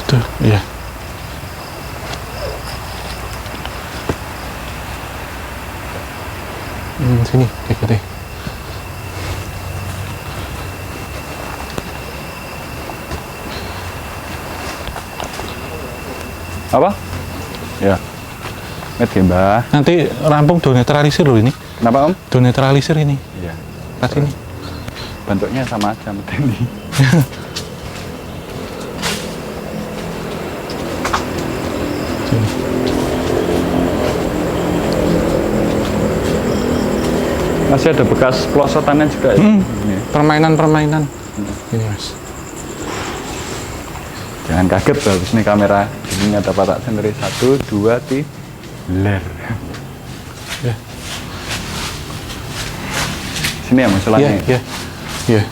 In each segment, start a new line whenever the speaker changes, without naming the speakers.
Tuh, iya. Sini, ikuti.
Apa? Ya. Met ya, Mbah.
Nanti rampung do netralisir loh ini.
Kenapa, Om?
Do netralisir ini.
Iya.
Pas ini.
Bentuknya sama aja sama ini.
Sini.
Masih ada bekas pelosotannya juga ya? Ini.
Permainan-permainan. Ini, Mas.
Jangan kaget loh, habis ini kamera ini ada patak sendiri 1, 2, 3 ler.
Ya.
Sini ya masalahnya.
Iya, iya.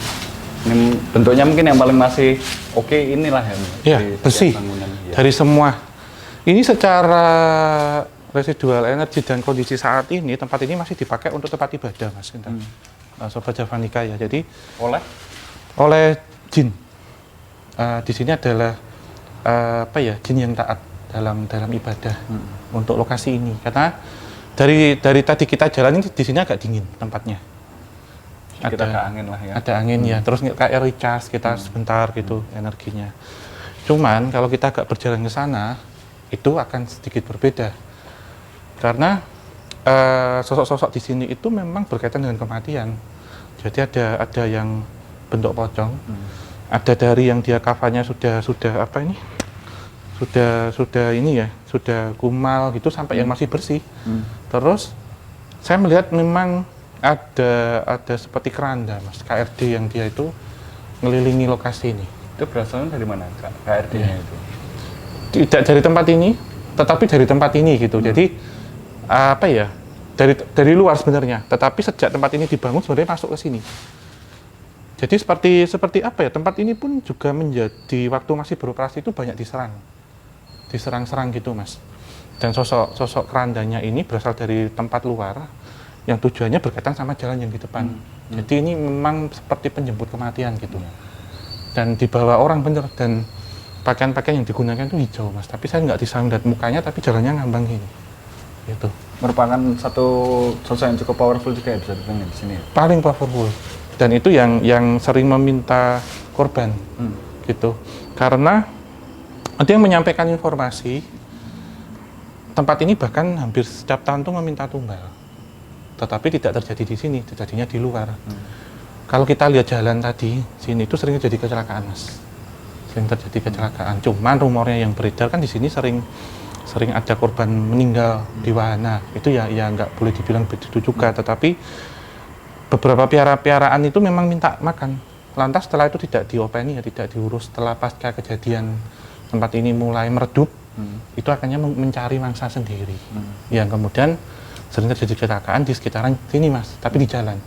Ini bentuknya mungkin yang paling masih oke inilah ya.
Iya,
dari
bersih.
setiap bangunan. Ya.
Dari semua. Ini secara residual energi dan kondisi saat ini, tempat ini masih dipakai untuk tempat ibadah, Mas. Sobat Javanica ya. Jadi oleh jin. Di sini adalah jin yang taat dalam ibadah untuk lokasi ini. Karena dari tadi kita jalan ini di sini agak dingin tempatnya.
Kita ada angin lah ya.
Ada angin ya. Terus kayak recharge kita sebentar gitu energinya. Cuman kalau kita agak berjalan ke sana itu akan sedikit berbeda. Karena sosok-sosok di sini itu memang berkaitan dengan kematian. Jadi ada yang bentuk pocong. Ada dari yang dia kafanya sudah apa ini? Sudah ini ya, sudah kumal gitu sampai yang masih bersih. Terus saya melihat memang ada seperti keranda, Mas, KRD yang dia itu ngelilingi lokasi ini.
Itu berasalnya dari mana, Kak? KRD-nya itu?
Tidak dari tempat ini, tetapi dari tempat ini gitu. Jadi dari luar sebenarnya, tetapi sejak tempat ini dibangun sebenarnya masuk ke sini. Jadi seperti apa ya, tempat ini pun juga menjadi waktu masih beroperasi itu banyak diserang-serang gitu, Mas. Dan sosok kerandanya ini berasal dari tempat luar yang tujuannya berkaitan sama jalan yang di depan. Jadi ini memang seperti penjemput kematian gitu. Dan dibawa orang bener, dan pakaian-pakaian yang digunakan itu hijau, Mas. Tapi saya nggak bisa melihat mukanya, tapi jalannya ngambang gini. Gitu.
Merupakan satu sosok yang cukup powerful juga ya, bisa dibilang di sini.
Paling powerful. Dan itu yang sering meminta korban, gitu. Karena ada yang menyampaikan informasi, tempat ini bahkan hampir setiap tahun tuh meminta tumbal. Tetapi tidak terjadi di sini, terjadinya di luar. Kalau kita lihat jalan tadi, sini itu sering terjadi kecelakaan, Mas. Sering terjadi kecelakaan. Cuman rumornya yang beredar kan di sini sering ada korban meninggal di wahana. Itu ya nggak boleh dibilang begitu juga. Tetapi beberapa piaraan itu memang minta makan. Lantas setelah itu tidak diopeni, ya tidak diurus. Setelah pasca kejadian tempat ini mulai meredup, itu akhirnya mencari mangsa sendiri. Yang kemudian sering terjadi kecelakaan di sekitaran sini, Mas, tapi di jalan.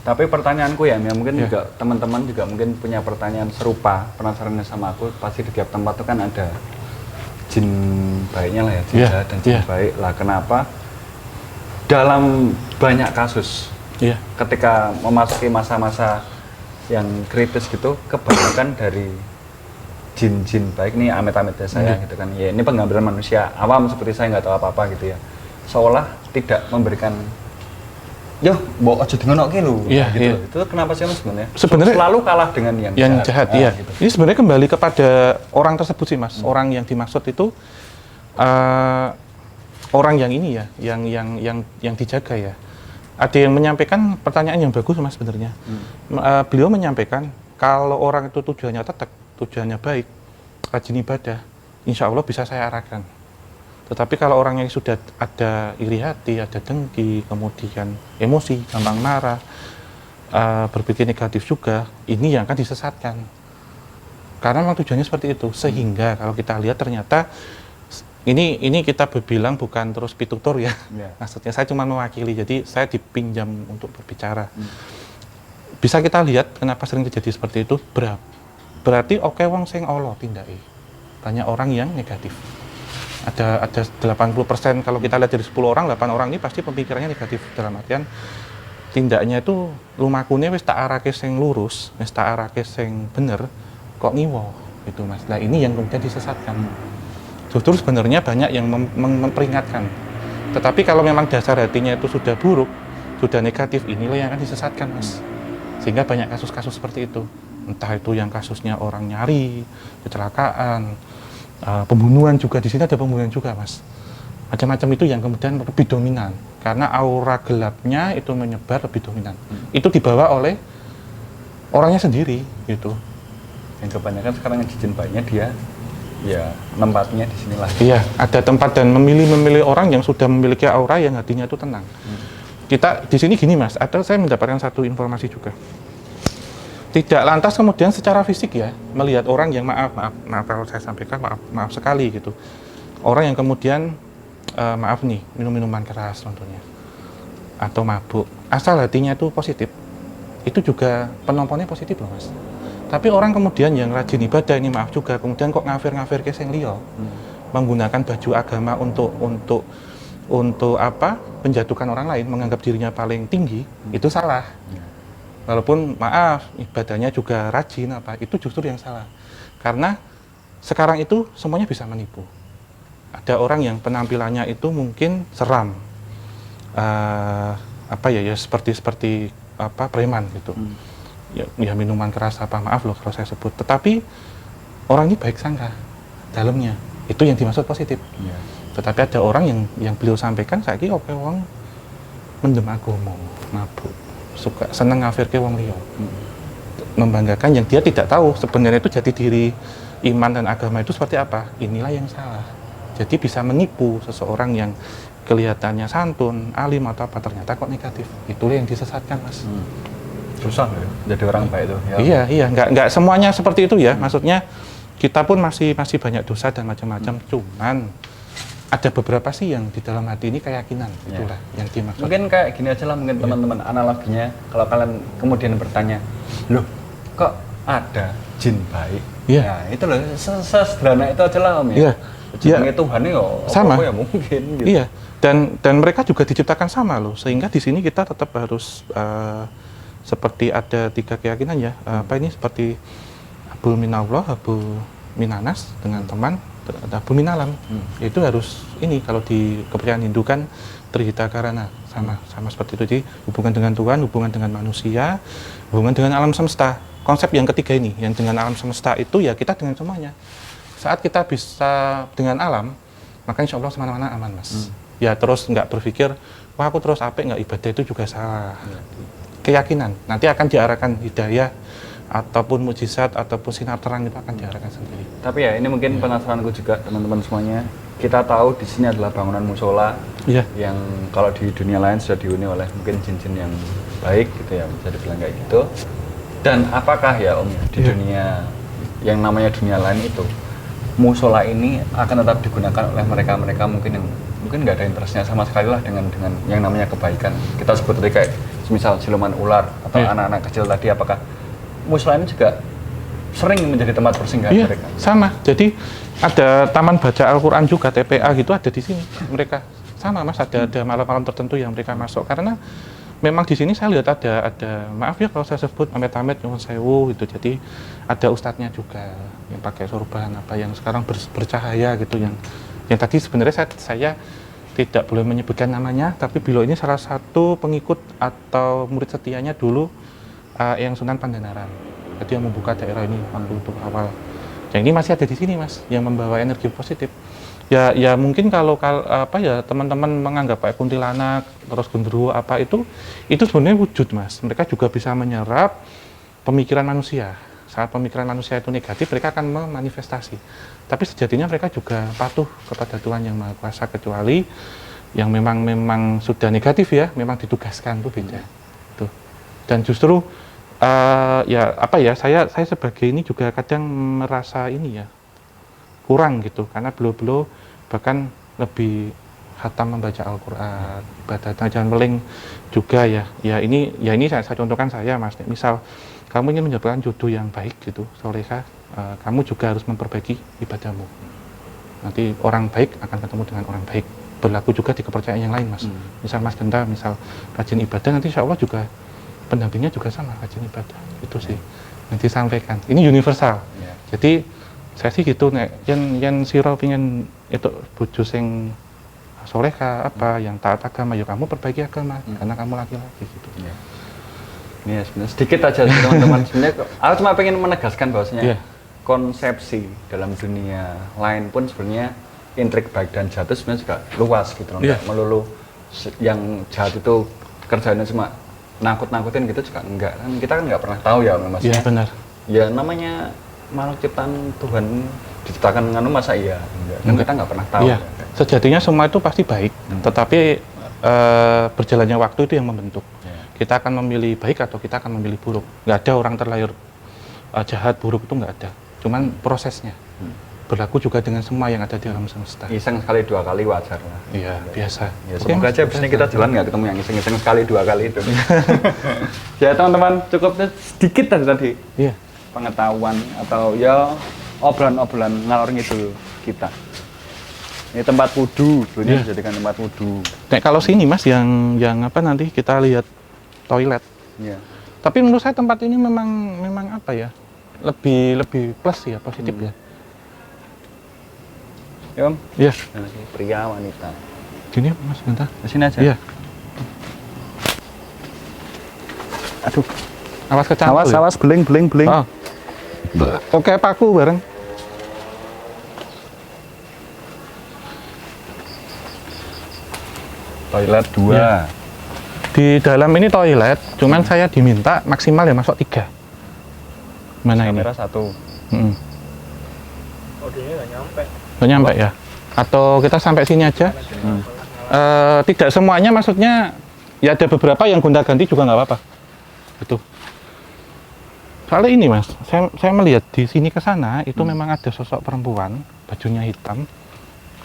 Tapi pertanyaanku ya, mungkin juga teman-teman juga mungkin punya pertanyaan serupa, penasarannya sama aku. Pasti di tiap tempat itu kan ada jin baiknya lah ya, jin jahat dan jin baik lah. Kenapa dalam banyak kasus ketika memasuki masa-masa yang kritis gitu, kebanyakan dari jin-jin baik nih, amit-amit ya saya gitu kan, ya ini penggambaran manusia awam seperti saya, nggak tahu apa-apa gitu ya, seolah tidak memberikan bawa aja dengan oke lu gitu. Itu kenapa sih, Mas, sebenarnya selalu kalah dengan yang
jahat gitu. Ini sebenarnya kembali kepada orang tersebut sih, Mas. Orang yang dimaksud itu orang yang ini ya, yang dijaga ya. Ada yang menyampaikan pertanyaan yang bagus, Mas, sebenarnya. Beliau menyampaikan kalau orang itu tujuannya tetap, tujuannya baik, rajin ibadah, insya Allah bisa saya arahkan. Tetapi kalau orang yang sudah ada iri hati, ada dengki, kemudian emosi, gampang marah, berpikir negatif juga, ini yang akan disesatkan. Karena memang tujuannya seperti itu. Sehingga kalau kita lihat ternyata ini kita berbilang bukan terus pitutur ya. Maksudnya saya cuma mewakili, jadi saya dipinjam untuk berbicara. Bisa kita lihat kenapa sering terjadi seperti itu. Berarti wong sing Allah tindaki. Banyak orang yang negatif. Ada 80%, kalau kita lihat dari 10 orang, 8 orang ini pasti pemikirannya negatif, dalam artian tindaknya itu lumakune wis tak arake sing lurus, wis tak arake sing bener, kok ngiwo. itu mas. Nah ini yang kemudian disesatkan. Justru sebenarnya banyak yang memperingatkan. Tetapi kalau memang dasar hatinya itu sudah buruk, sudah negatif, inilah yang akan disesatkan mas. Sehingga banyak kasus-kasus seperti itu. Entah itu yang kasusnya orang nyari, kecelakaan, pembunuhan juga, di sini ada pembunuhan juga mas. Macam-macam itu yang kemudian lebih dominan. Karena aura gelapnya itu menyebar lebih dominan. Itu dibawa oleh orangnya sendiri gitu.
Yang kebanyakan sekarang yang jin baiknya dia ya tempatnya di sinilah.
Iya, ada tempat dan memilih orang yang sudah memiliki aura yang hatinya itu tenang. Kita di sini gini mas, atau saya mendapatkan satu informasi juga. Tidak lantas kemudian secara fisik ya melihat orang yang maaf kalau saya sampaikan maaf sekali gitu. Orang yang kemudian maaf nih minum-minuman keras contohnya atau mabuk, asal hatinya itu positif, itu juga penontonnya positif loh mas. Tapi orang kemudian yang rajin ibadah ini maaf juga, kemudian kok ngafir ke sing liya, menggunakan baju agama untuk apa? Menjatuhkan orang lain, menganggap dirinya paling tinggi, itu salah. Walaupun maaf ibadahnya juga rajin apa, itu justru yang salah. Karena sekarang itu semuanya bisa menipu. Ada orang yang penampilannya itu mungkin seram, seperti apa preman gitu. Ya minuman keras apa, maaf loh kalau saya sebut, tetapi orang ini baik sangka dalamnya, itu yang dimaksud positif. Tetapi ada orang yang beliau sampaikan saiki oke wong mendem agama, mabuk, suka seneng ngafirke wong liya, membanggakan yang dia tidak tahu sebenarnya itu jati diri iman dan agama itu seperti apa. Inilah yang salah. Jadi bisa menipu seseorang yang kelihatannya santun, alim atau apa, ternyata kok negatif. Itulah yang disesatkan mas.
Susah ya jadi orang baik itu
ya. Iya nggak semuanya seperti itu ya. Maksudnya kita pun masih banyak dosa dan macam-macam. Cuman ada beberapa sih yang di dalam hati ini keyakinan, itulah yang dimaksud.
Mungkin kayak gini aja lah mungkin teman-teman analoginya, kalau kalian kemudian bertanya, loh kok ada jin baik? Nah itu loh sesederhana itu aja lah om ya. Jenenge Tuhan ya
sama
ya mungkin gitu.
Iya, dan mereka juga diciptakan sama loh, sehingga di sini kita tetap harus seperti ada 3 keyakinan ya, seperti Habul minallah, Habul minanas dengan teman, Habul minalam. Itu harus ini kalau di kepercayaan Hindu kan trihita karana, sama seperti itu. Jadi hubungan dengan Tuhan, hubungan dengan manusia, hubungan dengan alam semesta. Konsep yang ketiga ini, yang dengan alam semesta itu ya kita dengan semuanya. Saat kita bisa dengan alam, maka insya Allah semana-mana aman mas. Ya terus nggak berpikir, wah aku terus apik nggak ibadah itu juga salah. Keyakinan, nanti akan diarahkan hidayah ataupun mujizat ataupun sinar terang itu akan diarahkan sendiri.
Tapi ya ini mungkin penasaranku juga teman-teman semuanya. Kita tahu di sini adalah bangunan musola yang kalau di dunia lain sudah dihuni oleh mungkin jin-jin yang baik gitu ya, bisa dibilang kayak gitu. Dan apakah ya om di dunia yang namanya dunia lain itu musola ini akan tetap digunakan oleh mereka mungkin yang mungkin nggak ada interestnya sama sekali lah dengan yang namanya kebaikan. Kita sebut tadi kayak misal siluman ular atau anak-anak kecil tadi, apakah musola ini juga sering menjadi tempat persinggahan mereka?
Sama. Jadi ada taman baca Al-Quran juga, TPA gitu ada di sini. Mereka sama mas, ada malam-malam tertentu yang mereka masuk karena memang di sini saya lihat ada maaf ya kalau saya sebut amit-amit nyuwun sewu gitu. Jadi ada ustadznya juga yang pakai sorban apa yang sekarang bercahaya gitu, yang tadi sebenarnya saya tidak boleh menyebutkan namanya, tapi beliau ini salah satu pengikut atau murid setianya dulu yang Sunan Pandanaran. Jadi yang membuka daerah ini waktu itu awal. Yang ini masih ada di sini mas, yang membawa energi positif. Ya mungkin kalau teman-teman menganggap kayak kuntilanak, terus genderuwo apa itu sebenarnya wujud mas. Mereka juga bisa menyerap pemikiran manusia. Saat pemikiran manusia itu negatif, mereka akan memanifestasi. Tapi sejatinya mereka juga patuh kepada Tuhan Yang Maha Kuasa, kecuali yang memang sudah negatif ya, memang ditugaskan itu beda. Tuh. Dan justru saya sebagai ini juga kadang merasa ini ya kurang gitu, karena beliau bahkan lebih khatam membaca Al-Quran, ibadah jangan meling juga ya ini saya contohkan saya mas, misal kamu ingin mendapatkan jodoh yang baik gitu, solehah, kamu juga harus memperbaiki ibadahmu. Nanti orang baik akan ketemu dengan orang baik. Berlaku juga di kepercayaan yang lain mas. Misal mas Genta, misal rajin ibadah, nanti insya Allah juga pendampingnya juga sama rajin ibadah. Itu sih nanti sampaikan. Ini universal. Jadi Saya sih gitu nek yen sira pengin itu bojo sing soleha apa yang taat agama ya kamu perbaiki agama karena kamu laki-laki gitu.
Iya. Ini ya sebenarnya sedikit aja sih, teman-teman. Sebenarnya aku cuma pengen menegaskan bahwasanya
Iya.
konsepsi dalam dunia lain pun sebenarnya intrik baik dan jahat itu sebenarnya juga luas gitu loh.
Iya.
Nggak melulu yang jahat itu kerjanya cuma nakut-nakutin gitu juga enggak. Kan kita kan nggak pernah tahu ya
Iya
maksudnya.
benar.
Ya namanya makhluk ciptaan Tuhan diciptakan nganu masa iya enggak. Kan kita nggak pernah tahu.
Iya.
Ya.
Sejatinya semua itu pasti baik, tetapi berjalannya waktu itu yang membentuk.
Iya.
Kita akan memilih baik atau kita akan memilih buruk. Nggak ada orang terlahir jahat, buruk itu nggak ada. Cuman prosesnya. Berlaku juga dengan semua yang ada di alam semesta.
Iseng sekali 2 kali wajar lah.
Iya, biasa.
Ya,
Oke,
semoga
Mas,
aja abis ini kita jalan nggak ketemu yang iseng-iseng sekali 2 kali itu. Ya teman-teman, cukup sedikit tadi
Iya.
pengetahuan atau ya obrolan-obrolan ngalor ngidul kita. Ini tempat wudhu, dulunya
Iya.
dijadikan tempat wudhu.
Nek kalau sini Mas yang apa nanti kita lihat toilet.
Ya.
Tapi menurut saya tempat ini memang apa ya? Lebih plus ya, positif ya.
Ya Om,
Iya.
nah, ini pria wanita.
Gini Mas, bentar.
Di sini aja.
Iya. Aduh. Awas kecampur. ya?
Awas, beling.
Oh. Oke, paku bareng.
Toilet 2.
Iya. Di dalam ini toilet, cuman saya diminta maksimal ya masuk 3. Mana ini?
Kamera 1.
Audionya nggak nyampe.
Nggak nyampe ya? Atau kita sampai sini aja? Tidak semuanya, maksudnya ya ada beberapa yang gonta-ganti juga nggak apa-apa. Gitu. Soalnya ini Mas, saya melihat di sini ke sana itu memang ada sosok perempuan, bajunya hitam,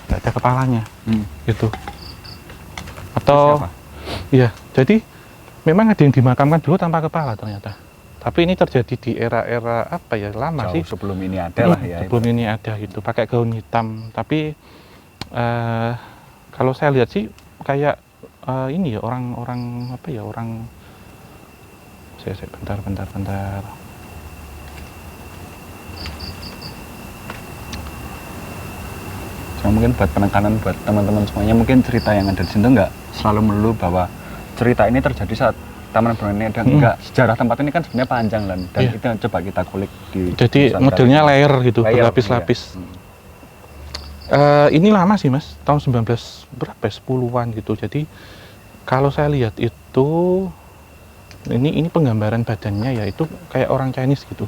nggak ada kepalanya, gitu. Atau,
Siapa?
iya, jadi memang ada yang dimakamkan dulu tanpa kepala ternyata. Tapi ini terjadi di era-era apa ya, lama
Jauh
sih.
sebelum ini ada lah ya.
Sebelum ini ada gitu, pakai gaun hitam. Tapi kalau saya lihat sih kayak ini ya orang apa ya, orang saya bentar.
Cuma mungkin buat penekanan buat teman-teman semuanya, mungkin cerita yang ada di sini nggak selalu melulu bahwa cerita ini terjadi saat Taman Bermain ini ada enggak. Sejarah tempat ini kan sebenarnya panjang dan
Iya.
itu yang coba kita kulik di
jadi
Nusantara.
modelnya layer gitu,
Layer,
berlapis-lapis.
iya.
Ini lama sih Mas, tahun 19 berapa ya, 10-an gitu. Jadi kalau saya lihat itu ini penggambaran badannya ya itu kayak orang Chinese gitu.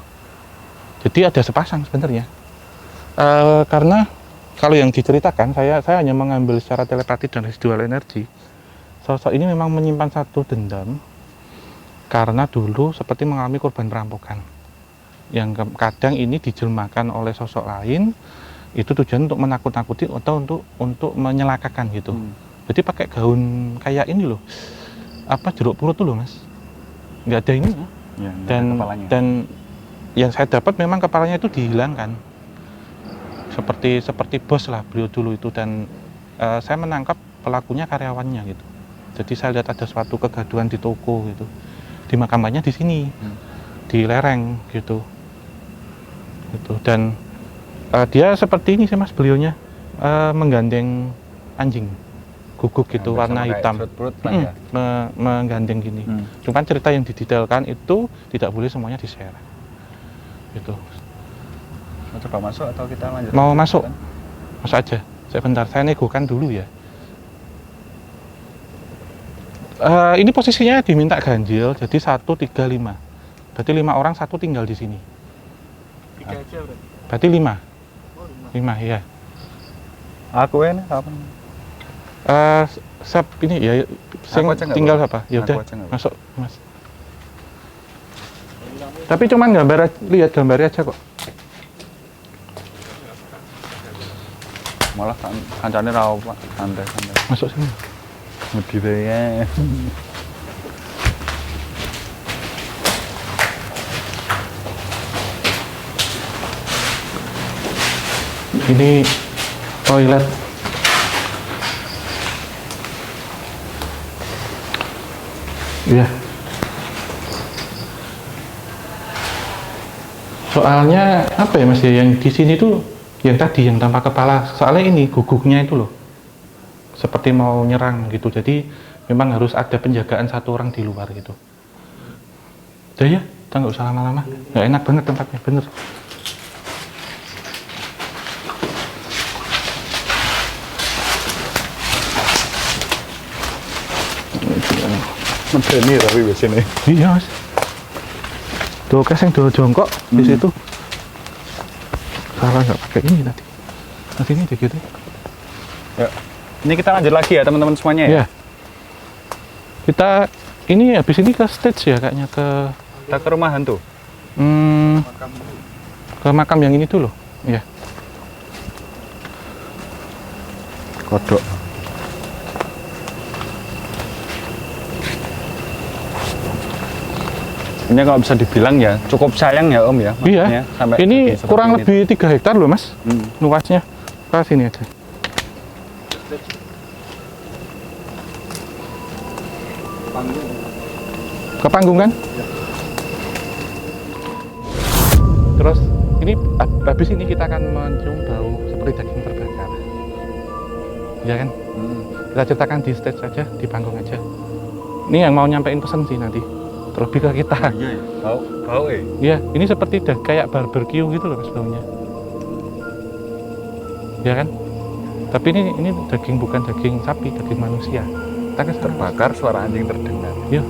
Jadi ada sepasang sebenarnya. Karena kalau yang diceritakan saya hanya mengambil secara telepati dan residual energi. Sosok ini memang menyimpan satu dendam karena dulu seperti mengalami korban perampokan. Yang kadang ini dijelmakan oleh sosok lain, itu tujuan untuk menakut-nakuti atau untuk menyelakakan gitu. Jadi pakai gaun kayak ini loh, apa jeruk purut tuh loh Mas, nggak ada ini.
Ya, nggak ada kepalanya.
Dan yang saya dapat memang kepalanya itu dihilangkan, seperti bos lah beliau dulu itu. Dan saya menangkap pelakunya karyawannya gitu. Jadi saya lihat ada suatu kegaduhan di toko gitu, dimakamannya di sini, di lereng gitu. Dan dia seperti ini sih Mas, beliaunya menggandeng anjing guguk gitu,
Hampir
warna
sama kayak
hitam,
jeruk purut lah ya.
menggandeng gini. Cuman cerita yang didetailkan itu tidak boleh semuanya di-share gitu.
Mau coba masuk atau kita lanjut?
Mau masuk? Masuk aja. Sebentar, saya negokan dulu ya. Ini posisinya diminta ganjil, jadi 135. Berarti 5 orang, 1 tinggal di sini.
3 aja berarti.
Berarti 5.
Oh,
5
5.
ya.
Aku ini apa?
Ini ya,
Aku aja nggak
tinggal
apa-apa.
apa? Ya
Aku
udah,
aja nggak
masuk Mas. Tapi cuman lihat gambarnya aja kok.
Malah kancane ra apa, santai.
Masuk sini.
Ngedi bae.
Ini toilet. Iya. Soalnya apa ya Mas ya, yang di sini tuh yang tadi yang tanpa kepala, soalnya ini guguknya itu loh seperti mau nyerang gitu, jadi memang harus ada penjagaan satu orang di luar gitu. Udah ya, kita nggak usah lama-lama, nggak enak banget tempatnya, bener.
Medeni tapi biasanya.
Iya Mas, tuh kasih dua jongkok di situ. Salah nggak pakai ini nanti ini deh gitu.
Ya. Ini kita lanjut lagi ya teman-teman semuanya ya.
Ya. Kita ini habis ini ke stage ya kayaknya ke
Kita ke rumah hantu.
ke makam yang ini tuh loh. Ya.
Kodok. Ini kalau bisa dibilang ya cukup sayang ya Om ya.
Iya.
maksudnya, sampai
Ini
jadi seperti
kurang
ini.
lebih 3 hektar loh Mas. Luasnya. Ke sini aja. Ke panggung kan? Terus ini habis ini kita akan mencium bau seperti daging terbakar. Ya kan? Kita ceritakan di stage aja, di panggung aja. Ini yang mau nyampein pesan sih nanti. Terlebih ke kita.
Iya ya. Bau
Ya, ini seperti kayak barbecue gitu loh Mas baunya. Ya kan? Tapi ini daging bukan daging sapi, daging manusia. Kita kan
terbakar suara anjing terdengar.
ya